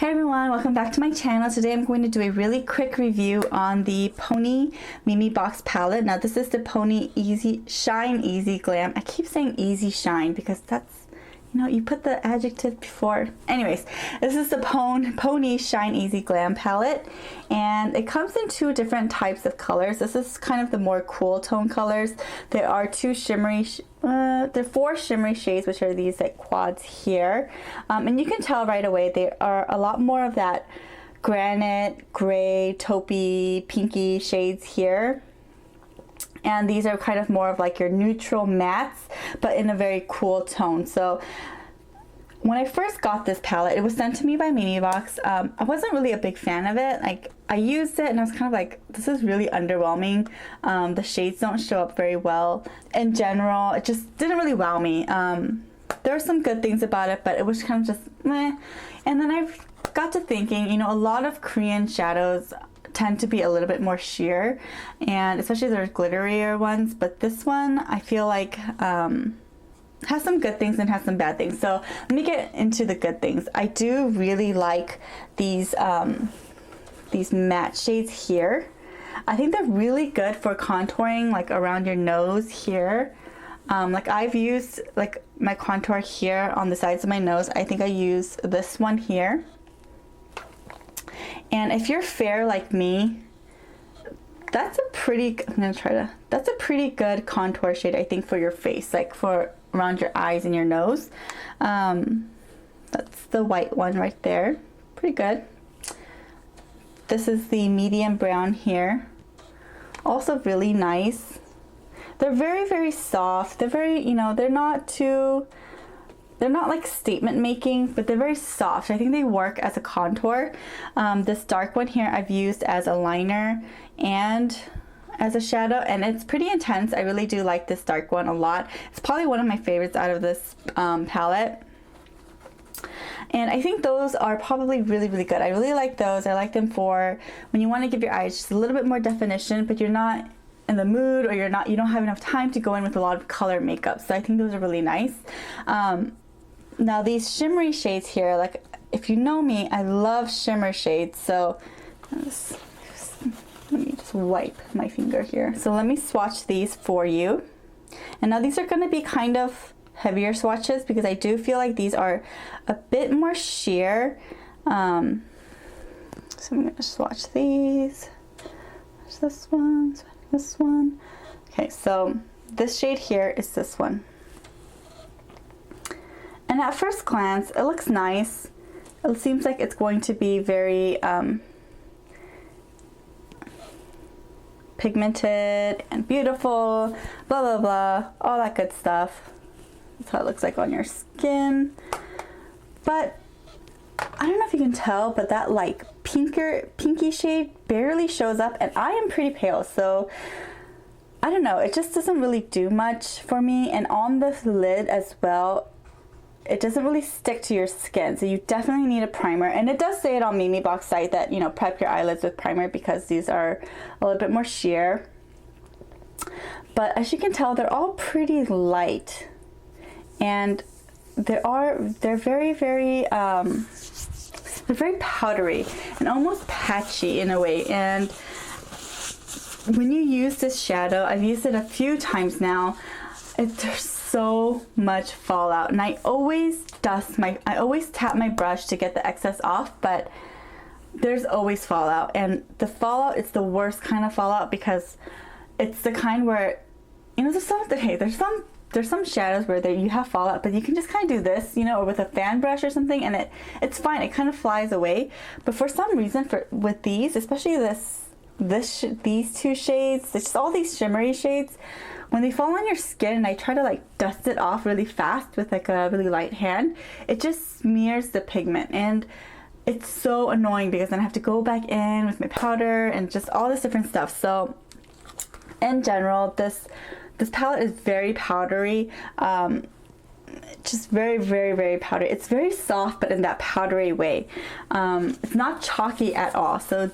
Hey everyone, welcome back to my channel. Today I'm going to do a really quick review on the Pony Mimi Box palette. Now this is the Pony Shine Easy Glam. I keep saying Easy Shine because that's, you know, you put the adjective before. Anyways, this is the Pony Shine Easy Glam palette, and it comes in two different types of colors. This is kind of the more cool tone colors. There are two shimmery, there are four shimmery shades, which are these like quads here, and you can tell right away they are a lot more of that granite, gray, taupey, pinky shades here. And these are kind of more of like your neutral mattes, but in a very cool tone. So when I first got this palette, it was sent to me by Mimi Box. I wasn't really a big fan of it. Like, I used it and I was kind of like, this is really underwhelming. The shades don't show up very well. In general, it just didn't really wow me. There are some good things about it, but it was kind of just meh. And then I got to thinking, you know, a lot of Korean shadows tend to be a little bit more sheer, and especially their glitterier ones, but this one I feel like has some good things and has some bad things. So let me get into the good things. I do really like these matte shades here. I think they're really good for contouring like around your nose here. Like I've used like my contour here on the sides of my nose. I think I use this one here. And if you're fair like me, that's a pretty good contour shade, I think, for your face, like for around your eyes and your nose. That's the white one right there. Pretty good. This is the medium brown here. Also really nice. They're very, very soft. They're very, you know, they're not like statement making, but they're very soft. I think they work as a contour. This dark one here I've used as a liner and as a shadow, and it's pretty intense. I really do like this dark one a lot. It's probably one of my favorites out of this palette. And I think those are probably really, really good. I really like those. I like them for when you want to give your eyes just a little bit more definition, but you're not in the mood, or you don't have enough time to go in with a lot of color makeup. So I think those are really nice. Now these shimmery shades here, like if you know me, I love shimmer shades. So let me just wipe my finger here. So let me swatch these for you. And now these are going to be kind of heavier swatches because I do feel like these are a bit more sheer. So I'm going to swatch these. There's this one, this one. Okay, so this shade here is this one. And at first glance, it looks nice. It seems like it's going to be very pigmented and beautiful, blah, blah, blah, all that good stuff. That's how it looks like on your skin. But I don't know if you can tell, but that like pinky shade barely shows up, and I am pretty pale, so I don't know, it just doesn't really do much for me. And on the lid as well, it doesn't really stick to your skin, so you definitely need a primer. And it does say it on Mimi Box site that, you know, prep your eyelids with primer because these are a little bit more sheer. But as you can tell, they're all pretty light, and they're very, very they're very powdery and almost patchy in a way. And when you use this shadow, I've used it a few times now, there's so much fallout, and I always tap my brush to get the excess off, but there's always fallout. And the fallout is the worst kind of fallout because it's the kind where, you know, there's some shadows where you have fallout, but you can just kind of do this, you know, or with a fan brush or something, and it's fine, it kind of flies away. But for some reason, with these, especially these two shades, it's just all these shimmery shades, when they fall on your skin and I try to like dust it off really fast with like a really light hand, it just smears the pigment, and it's so annoying because then I have to go back in with my powder and just all this different stuff. So in general, this palette is very powdery, just very, very, very powdery. It's very soft, but in that powdery way. It's not chalky at all. So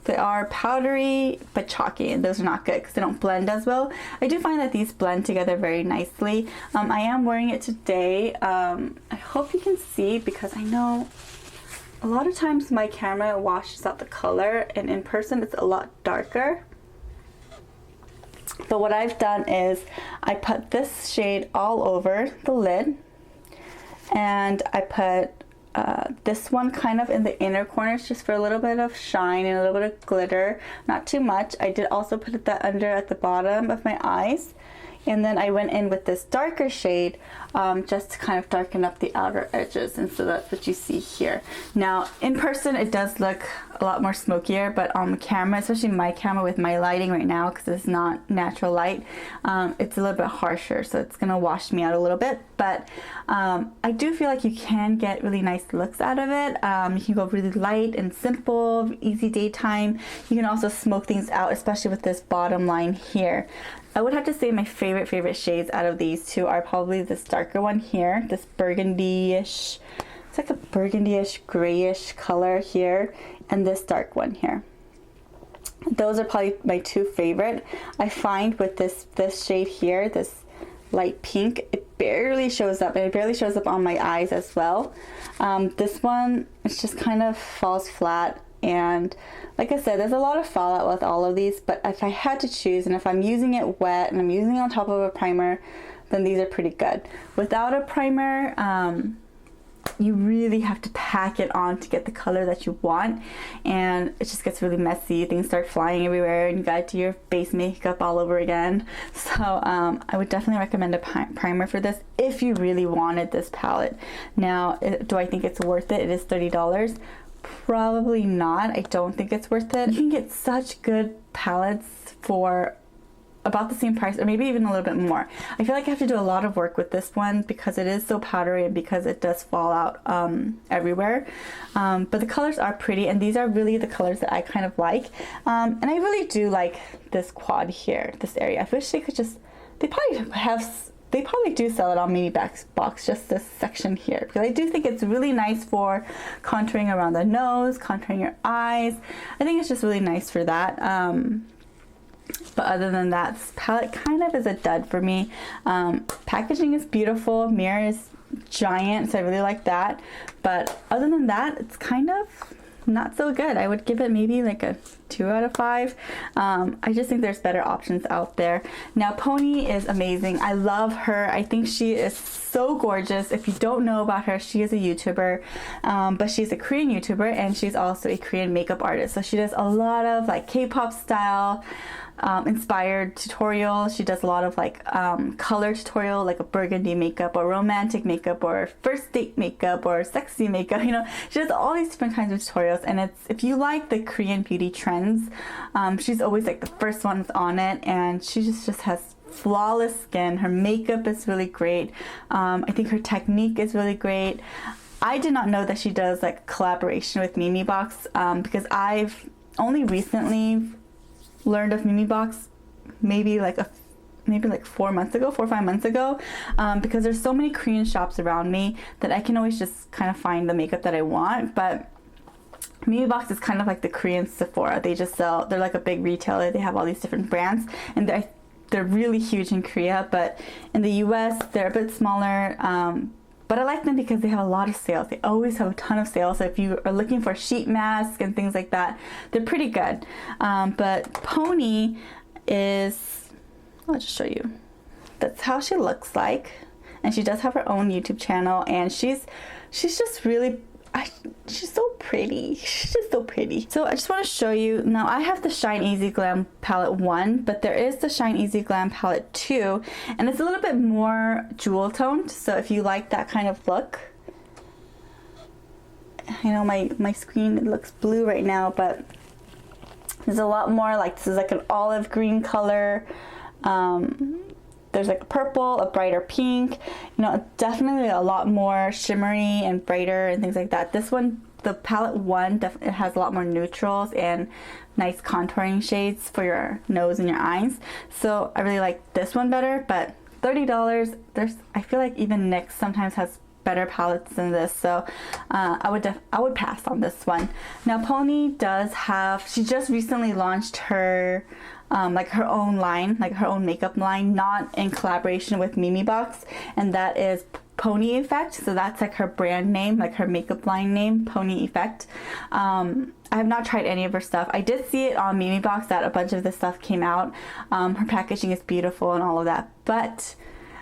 they are powdery but chalky, and those are not good because they don't blend as well. I do find that these blend together very nicely. I am wearing it today. I hope you can see because I know a lot of times my camera washes out the color, and in person it's a lot darker. But what I've done is I put this shade all over the lid, and I put this one kind of in the inner corners just for a little bit of shine and a little bit of glitter, not too much. I did also put that under at the bottom of my eyes, and then I went in with this darker shade just to kind of darken up the outer edges, and so that's what you see here. Now in person it does look a lot more smokier, but on camera, especially my camera with my lighting right now, because it's not natural light, it's a little bit harsher, so it's gonna wash me out a little bit. But I do feel like you can get really nice looks out of it. You can go really light and simple, easy daytime. You can also smoke things out, especially with this bottom line here. I would have to say my favorite shades out of these two are probably this darker one here, this burgundy-ish, it's like a burgundy-ish grayish color here, and this dark one here. Those are probably my two favorite. I find with this shade here, this light pink, it barely shows up, and it barely shows up on my eyes as well. This one, it's just kind of falls flat, and like I said, there's a lot of fallout with all of these, but if I had to choose, and if I'm using it wet and I'm using it on top of a primer, then these are pretty good. Without a primer, you really have to pack it on to get the color that you want, and it just gets really messy. Things start flying everywhere, and you gotta do your base makeup all over again. So I would definitely recommend a primer for this if you really wanted this palette. Now, do I think it's worth it? It is $30. Probably not. I don't think it's worth it. You can get such good palettes for about the same price, or maybe even a little bit more. I feel like I have to do a lot of work with this one because it is so powdery and because it does fall out everywhere. But the colors are pretty, and these are really the colors that I kind of like. And I really do like this quad here, this area. I wish they could just, they probably do sell it on Mini Box, just this section here, because I do think it's really nice for contouring around the nose, contouring your eyes. I think it's just really nice for that. But other than that, this palette kind of is a dud for me. Packaging is beautiful, mirror is giant, so I really like that. But other than that, it's kind of not so good. I would give it maybe like a 2 out of 5. I just think there's better options out there. Now Pony is amazing. I love her. I think she is so gorgeous. If you don't know about her, she is a YouTuber, but she's a Korean YouTuber, and she's also a Korean makeup artist. So she does a lot of like K-pop style inspired tutorials. She does a lot of like color tutorial, like a burgundy makeup or romantic makeup or first date makeup or sexy makeup, you know. She does all these different kinds of tutorials, and it's, if you like the Korean beauty trends, she's always like the first ones on it, and she just has flawless skin. Her makeup is really great. I think her technique is really great. I did not know that she does like collaboration with Mimi Box, because I've only recently learned of Mimi Box maybe like 4 months ago, 4 or 5 months ago, because there's so many Korean shops around me that I can always just kind of find the makeup that I want. But Mimi Box is kind of like the Korean Sephora. They just sell, they're like a big retailer. They have all these different brands, and they're really huge in Korea, but in the US they're a bit smaller. But I like them because they have a lot of sales. They always have a ton of sales. So if you are looking for sheet masks and things like that, they're pretty good. But Pony is, I'll just show you. That's how she looks like. And she does have her own YouTube channel, and she's just really, she's so pretty. She's just so pretty. So I just want to show you. Now I have the Shine Easy Glam palette 1, but there is the Shine Easy Glam palette 2, and it's a little bit more jewel toned. So if you like that kind of look, I know my screen, it looks blue right now, but there's a lot more, like this is like an olive green color. There's like a purple, a brighter pink, you know, definitely a lot more shimmery and brighter and things like that. This one, the palette 1, definitely has a lot more neutrals and nice contouring shades for your nose and your eyes. So I really like this one better, but $30, I feel like even NYX sometimes has better palettes than this, so I would pass on this one. Now Pony does have, she just recently launched her like her own line, like her own makeup line, not in collaboration with Mimi Box, and that is Pony Effect. So that's like her brand name, like her makeup line name, Pony Effect. I have not tried any of her stuff. I did see it on Mimi Box that a bunch of this stuff came out. Her packaging is beautiful and all of that, but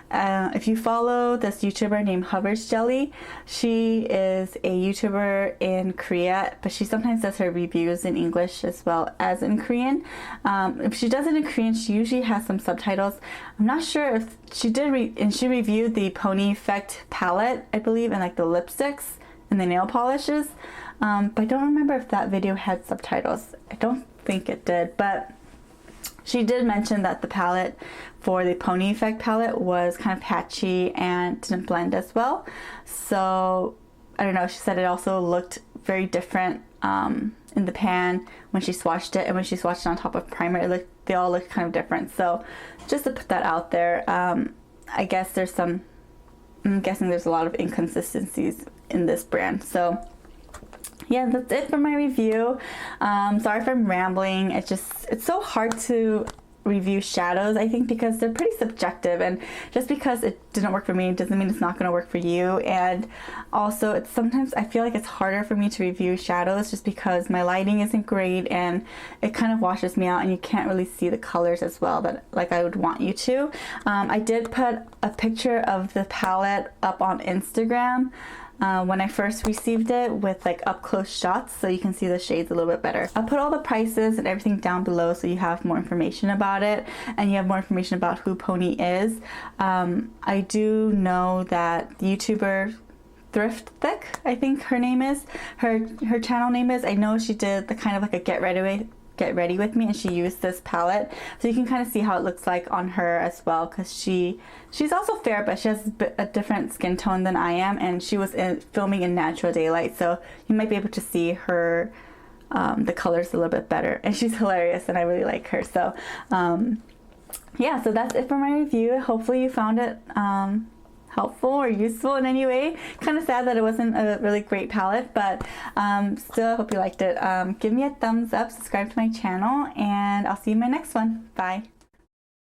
if you follow this YouTuber named Hoversjelly, she is a YouTuber in Korea, but she sometimes does her reviews in English as well as in Korean. If she does it in Korean, she usually has some subtitles. I'm not sure if she did, and she reviewed the Pony Effect palette, I believe, and like the lipsticks and the nail polishes. But I don't remember if that video had subtitles. I don't think it did, but she did mention that the palette for the Pony Effect palette was kind of patchy and didn't blend as well. So I don't know, she said it also looked very different in the pan when she swatched it, and when she swatched it on top of primer, they all look kind of different. So just to put that out there, I guess I'm guessing there's a lot of inconsistencies in this brand. So yeah, that's it for my review. Sorry if I'm rambling. It's so hard to review shadows, I think, because they're pretty subjective, and just because it didn't work for me doesn't mean it's not going to work for you. And also, it's sometimes I feel like it's harder for me to review shadows just because my lighting isn't great and it kind of washes me out, and you can't really see the colors as well that like I would want you to. I did put a picture of the palette up on Instagram when I first received it with like up close shots, so you can see the shades a little bit better. I'll put all the prices and everything down below so you have more information about it, and you have more information about who Pony is. I do know that the YouTuber Thrift Thick, I think her name is, her channel name is. I know she did the kind of like a get ready with me, and she used this palette, so you can kind of see how it looks like on her as well, because she's also fair, but she has a different skin tone than I am, and she was filming in natural daylight, so you might be able to see her the colors a little bit better, and she's hilarious and I really like her. So yeah, so that's it for my review. Hopefully you found it helpful or useful in any way. Kind of sad that it wasn't a really great palette, but still I hope you liked it. Give me a thumbs up, subscribe to my channel, and I'll see you in my next one. Bye.